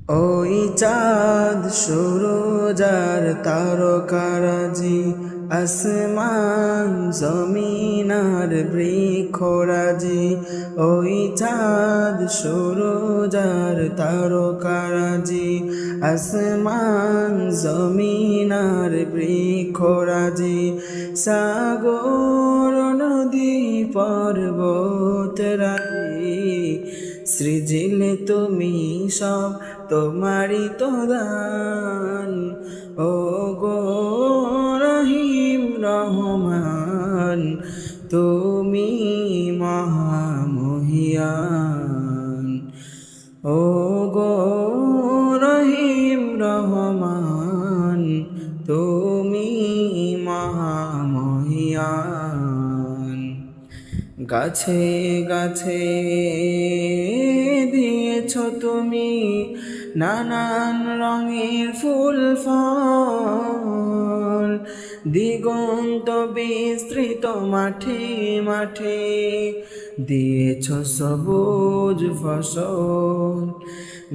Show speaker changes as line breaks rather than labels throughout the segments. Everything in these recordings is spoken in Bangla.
ওই চাঁদ সূরজ আর তারকারাজি, আসমান জমিন আর বৃক্ষরাজি। ওই চাঁদ সূরজ আর তারকারাজি, আসমান জমিন আর বৃক্ষরাজি। সাগর নদী পর্বতরাজি, সৃজিলে তুমি সব তোমারই তো দান। ও গো রহিম রহমান, তুমি মহামহিয়ান। ও গো রহিম রহমান, তুমি মহামহিয়ান। গাছে গাছে দিয়েছ তুমি নানান রঙের ফুল ফল, দিগন্ত বিস্তৃত মাঠে মাঠে দিয়েছ সবুজ ফসল।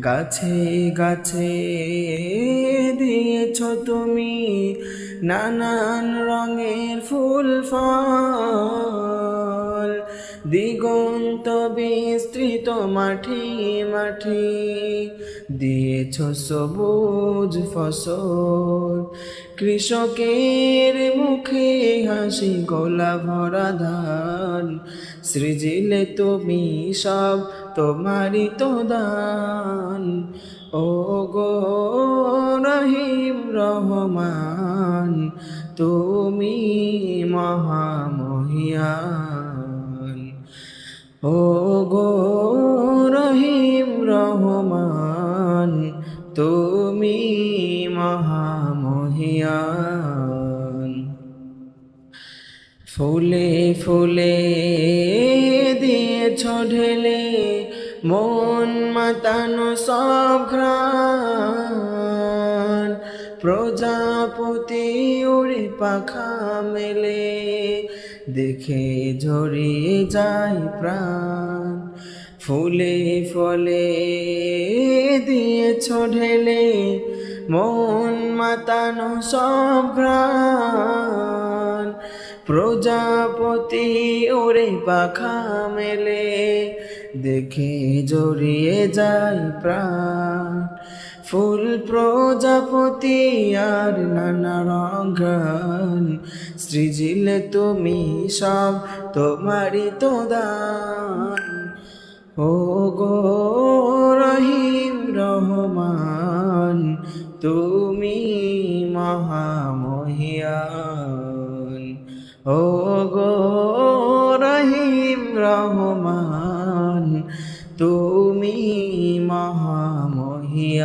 গাছে গাছে দিয়েছ তুমি নানান রঙের ফুল ফল, দিগন্ত বিস্তৃত মাঠে মাঠে দিয়েছ সবুজ ফসল। কৃষকের মুখে হাসি গলা ভরা ধান, সৃজিলে তুমি সব তোমারই তো দান। ও গো রহিম রহমান, তুমি মহামহিয়ান। ও গো রহিম রহমান, তুমি মহামহিয়ান। ফুলে ফুলে দিয়েছ ঢেলে মন মাতানো সব ঘ্রাণ, প্রজাপতি উড়ে পাখা মেলে দেখে ঝরিয়ে যায় প্রাণ। ফুলে ফলে দিয়েছ ঢেলে মন মাতানো সব ঘ্রাণ, প্রজাপতি ওরে পাখা মেলে দেখে জড়িয়ে যায় প্রাণ। ফুল প্রজাপতি আর নানা রঙ, সৃজিলে তুমি সব তোমারই তো দান। ও গো রহিম রহমান, তুমি মহামহিয়ান। ও গো রহিম রহমান, তুমি মহামহিয়ান।